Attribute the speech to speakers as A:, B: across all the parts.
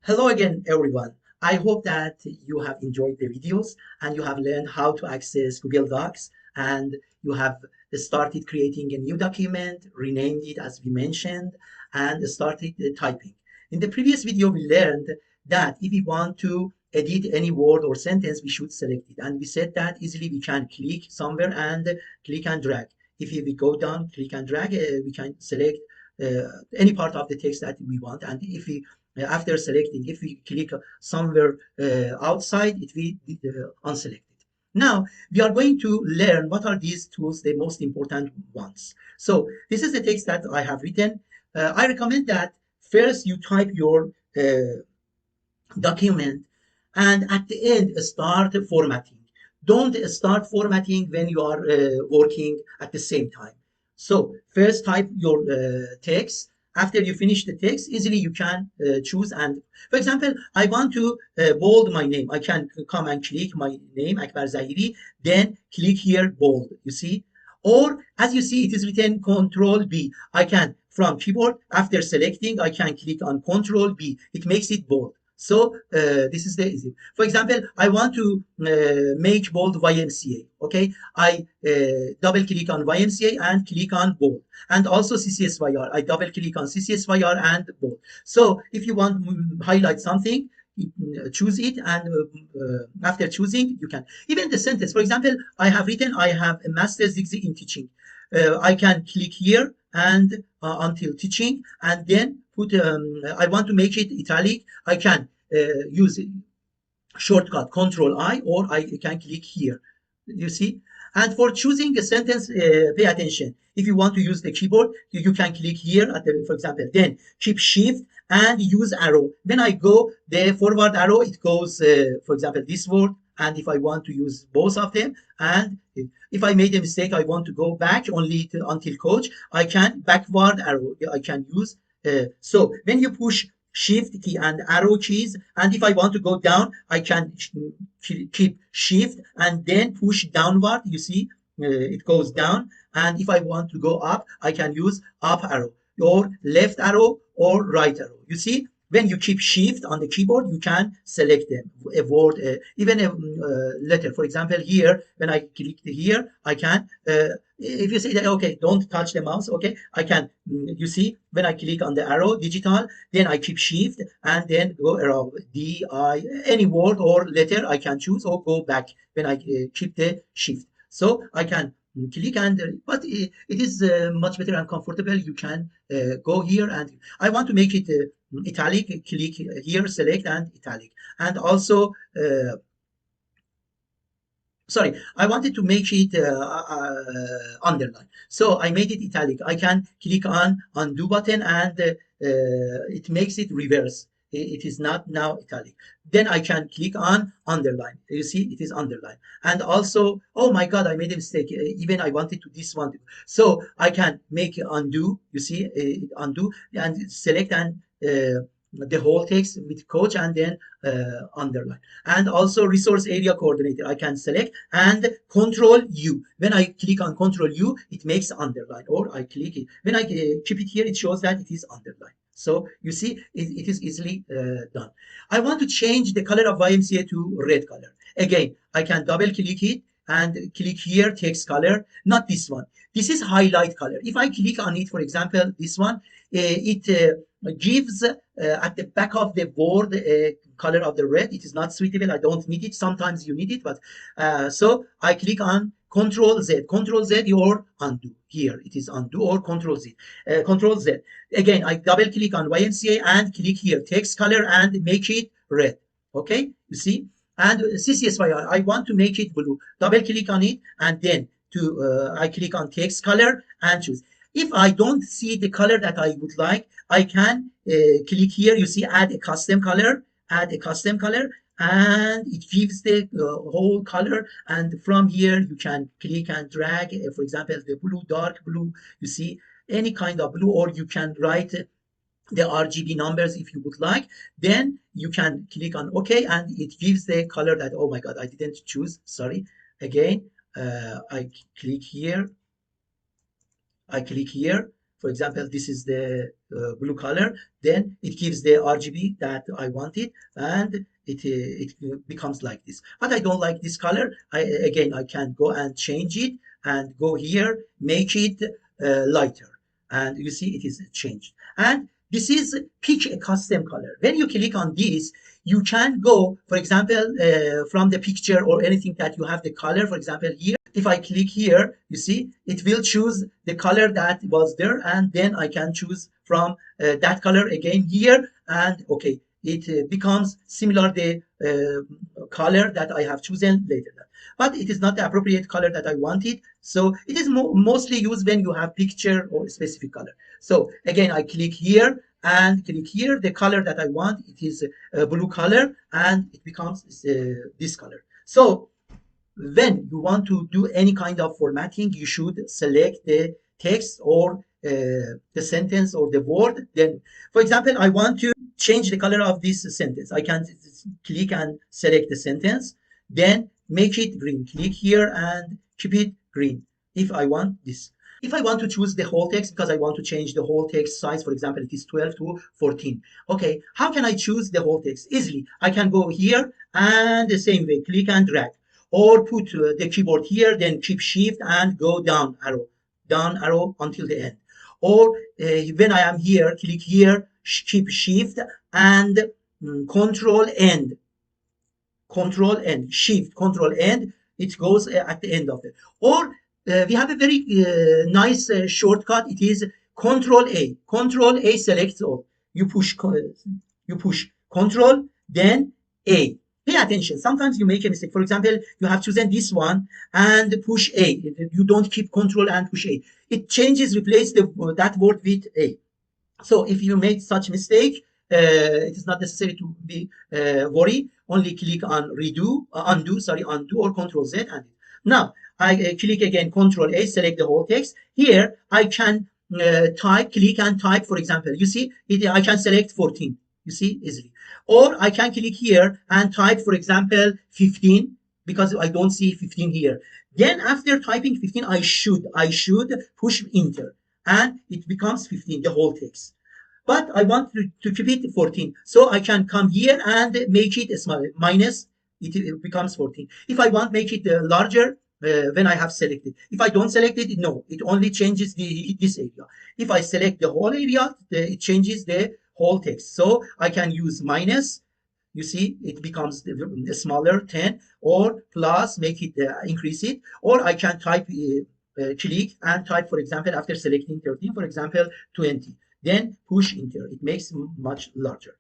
A: Hello again, everyone. I hope that you have enjoyed the videos and you have learned how to access Google Docs and you have started creating a new document, renamed it as we mentioned, and started typing. In the previous video, we learned that if we want to edit any word or sentence, we should select it. And we said that easily we can click somewhere and click and drag. If we go down, click and drag, we can select any part of the text that we want. And if we after selecting, if we click somewhere outside, it will be unselected. Now, we are going to learn what are these tools, the most important ones. So this is the text that I have written. I recommend that first you type your document and at the end start formatting. Don't start formatting when you are working at the same time. So first type your text. After you finish the text, easily you can choose. And for example, I want to bold my name. I can come and click my name, Akbar Zahiri, then click here, bold, you see. Or as you see, it is written Control B. I can, from keyboard, after selecting, I can click on Control B. It makes it bold. So this is the easy. For example, I want to make bold YMCA. Okay, I double click on YMCA and click on bold, and also CCSYR. I double click on CCSYR and bold. So if you want to highlight something, choose it, and after choosing, you can even the sentence. For example, I have written I have a master's degree in teaching. I can click here and until teaching, and then put. I want to make it italic. I can use shortcut Control I, or I can click here. You see. And for choosing a sentence, pay attention. If you want to use the keyboard, you can click here at the, for example, then keep shift and use arrow. When I go the forward arrow, it goes, for example, this word. And if I want to use both of them, and if I made a mistake, I want to go back only until coach, I can backward arrow. I can use. So when you push shift key and arrow keys, and if I want to go down, I can keep shift and then push downward. You see, it goes down. And if I want to go up, I can use up arrow or left arrow or right arrow. You see, when you keep shift on the keyboard, you can select them, a word, even a letter. For example, here, when I click here, I can, if you say that, okay, don't touch the mouse, okay, I can, you see, when I click on the arrow, digital, then I keep shift and then go around D, I, any word or letter I can choose or go back when I keep the shift. So I can click and, but it is much better and comfortable. You can go here and I want to make it italic, click here, select and italic. And also, sorry, I wanted to make it underline. So I made it italic. I can click on undo button and it makes it reverse. It is not now italic. Then I can click on underline. You see, it is underline. And also, oh my God, I made a mistake. Even I wanted to this one. So I can make undo. You see, undo and select and the whole text with coach and then underline. And also resource area coordinator, I can select and control U. When I click on control U, it makes underline, or I click it. When I keep it here, it shows that it is underline. So you see, it is easily done. I want to change the color of YMCA to red color. Again, I can double click it and click here, text color, not this one. This is highlight color. If I click on it, for example, this one, it gives at the back of the board color of the red. It is not suitable. I don't need it. Sometimes you need it, but so I click on Control Z. Control Z or undo. Here it is undo or Control Z. Control Z. Again, I double click on YMCA and click here text color and make it red. Okay, you see. And CCSYR, I want to make it blue. Double click on it and then I click on text color and choose. If I don't see the color that I would like, I can click here. You see, add a custom color, and it gives the whole color. And from here, you can click and drag, for example, the blue, dark blue. You see, any kind of blue, or you can write the RGB numbers if you would like. Then you can click on OK, and it gives the color that, oh my God, I didn't choose. Sorry. Again, I click here. For example, this is the blue color. Then it gives the RGB that I wanted, and it becomes like this. But I don't like this color. I can go and change it and go here, make it lighter, and you see it is changed. And this is pick a custom color. When you click on this, you can go, for example, from the picture or anything that you have the color. For example, here, if I click here, you see, it will choose the color that was there, and then I can choose from that color again here, and okay, it becomes similar the color that I have chosen later. But it is not the appropriate color that I wanted, so it is mostly used when you have picture or specific color. So again, I click here and click here, the color that I want, it is a blue color, and it becomes this color. So when you want to do any kind of formatting, you should select the text or the sentence or the word. Then, for example, I want to change the color of this sentence. I can click and select the sentence, then make it green. Click here and keep it green if I want this. If I want to choose the whole text, because I want to change the whole text size, for example, it is 12 to 14. Okay, how can I choose the whole text? Easily, I can go here and the same way, click and drag. Or put the keyboard here, then keep shift and go down arrow until the end. Or when I am here, click here, keep shift and control end, shift, control end. It goes at the end of it. Or we have a very nice shortcut. It is control A. Control A selects all. You push control, then A. Pay attention. Sometimes you make a mistake. For example, you have chosen this one and push A. You don't keep control and push A. It changes, replace that word with A. So if you made such mistake, it is not necessary to be worry. Only click on undo, or Control Z. And now I click again, Control A, select the whole text. Here I can click and type. For example, you see, I can select 14. You see, easily. Or I can click here and type, for example, 15, because I don't see 15 here. Then after typing 15, I should push enter, and it becomes 15, the whole text. But I want to keep it 14. So I can come here and make it smaller, minus, it becomes 14. If I want make it larger, when I have selected. If I don't select it, no, it only changes this area. If I select the whole area, it changes the whole text. So I can use minus, you see, it becomes smaller, 10, or plus, make it increase it, or I can type, click and type, for example, after selecting 13, for example, 20. Then push enter. It makes much larger.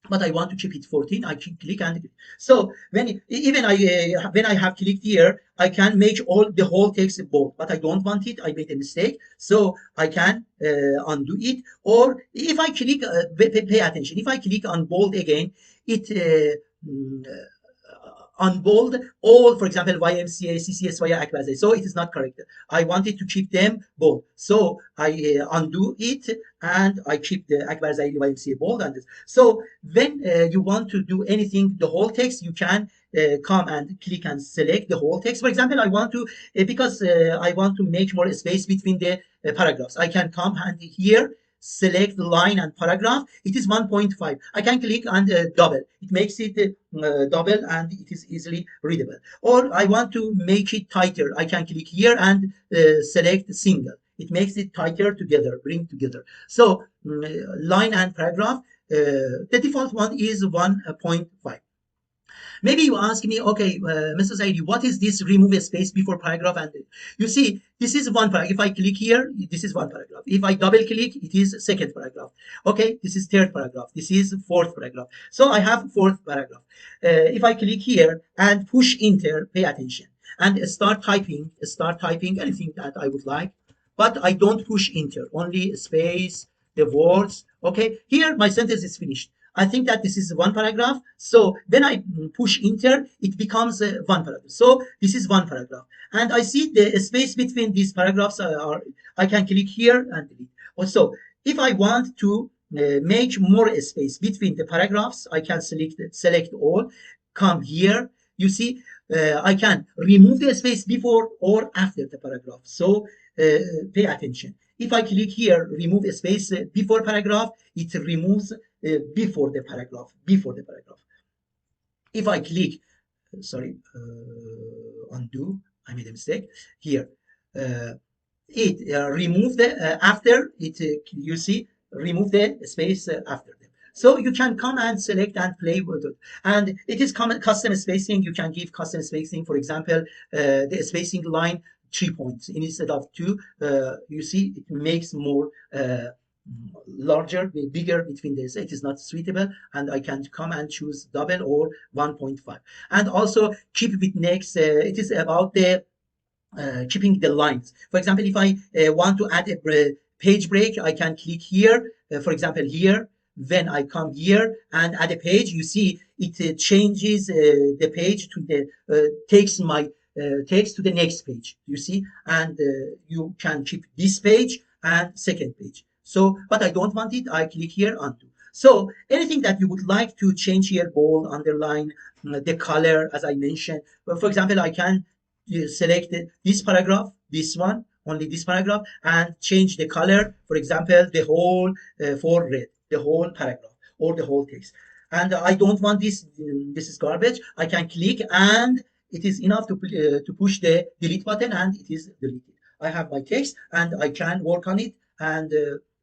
A: But I want to keep it 14. I can click and click. So when I have clicked here, I can make the whole text bold. But I don't want it. I made a mistake, so I can undo it. Or if I click, pay attention. If I click on bold again, it unbold all, for example, YMCA, CCSY, Akbarzai. So it is not correct. I wanted to keep them bold. So I undo it and I keep the Akbarzai YMCA bold. And so when you want to do anything, the whole text, you can come and click and select the whole text. For example, I want to, because I want to make more space between the paragraphs, I can come and here select line and paragraph. It is 1.5. I can click and double. It makes it double and it is easily readable. Or I want to make it tighter. I can click here and select single. It makes it tighter together, bring together. So line and paragraph, the default one is 1.5. Maybe you ask me, okay, Mr. Zaidi, what is this remove a space before paragraph? And you see, this is one paragraph. If I click here, this is one paragraph. If I double click, it is second paragraph. Okay, this is third paragraph. This is fourth paragraph. So I have fourth paragraph. If I click here and push enter, pay attention, and start typing anything that I would like, but I don't push enter, only space, the words. Okay, here my sentence is finished. I think that this is one paragraph. So when I push enter, it becomes one paragraph. So this is one paragraph. And I see the space between these paragraphs I can click here and delete. Also, if I want to make more space between the paragraphs, I can select all, come here. You see, I can remove the space before or after the paragraph. So pay attention. If I click here, remove a space before paragraph, it removes before the paragraph, If I click, sorry, undo, I made a mistake here. It remove the after it, you see, remove the space after them. So you can come and select and play with it. And it is custom spacing. You can give custom spacing. For example, the spacing line 3 points instead of 2. You see, it makes more larger, bigger between this. It is not suitable, and I can come and choose double or 1.5. And also keep with next. It is about the keeping the lines. For example, if I want to add a page break, I can click here. For example, here. When I come here and add a page, you see it changes the page to the takes my text to the next page. You see, and you can keep this page and second page. So, but I don't want it. I click here undo. So anything that you would like to change here, bold, underline, the color, as I mentioned. Well, for example, I can select this paragraph, this one, only this paragraph, and change the color. For example, the whole for red, the whole paragraph or the whole text. And I don't want this. This is garbage. I can click, and it is enough to push the delete button, and it is deleted. I have my text, and I can work on it and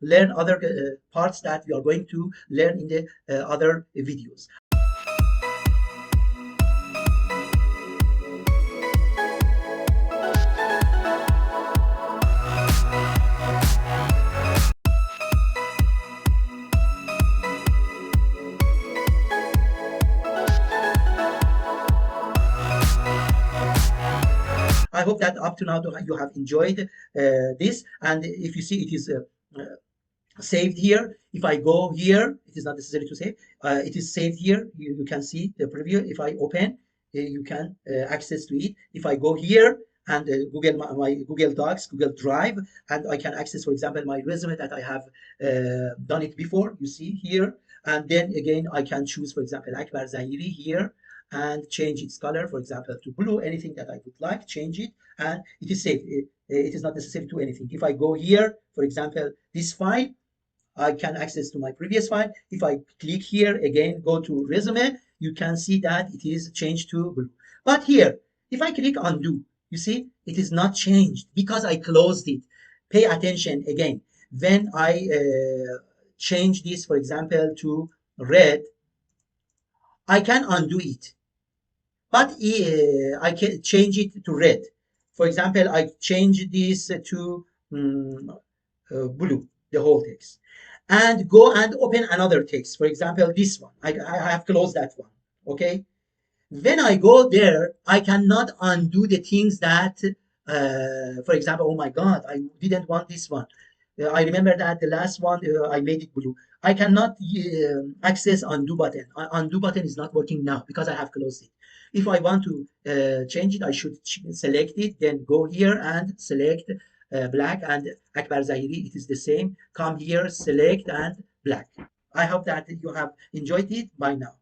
A: learn other parts that we are going to learn in the other videos. I hope that up to now you have enjoyed this, and if you see it is saved here. If I go here, it is not necessary to save. It is saved here. You can see the preview. If I open, you can access to it. If I go here and Google my Google Docs, Google Drive, and I can access, for example, my resume that I have done it before. You see here, and then again I can choose, for example, Akbar Zahiri here, and change its color, for example, to blue. Anything that I would like, change it, and it is saved. It is not necessary to anything. If I go here, for example, this file, I can access to my previous file. If I click here again, go to resume, you can see that it is changed to blue. But here, if I click undo, you see it is not changed because I closed it. Pay attention again. When I change this, for example, to red, I can undo it. But I can change it to red. For example, I change this to blue, the whole text, and go and open another text. For example, this one. I have closed that one. Okay. When I go there, I cannot undo the things that, for example, oh my God, I didn't want this one. I remember that the last one, I made it blue. I cannot access undo button. Undo button is not working now because I have closed it. If I want to change it, I should select it, then go here and select black, and Akbar Zahiri, it is the same. Come here, select, and black. I hope that you have enjoyed it. Bye now.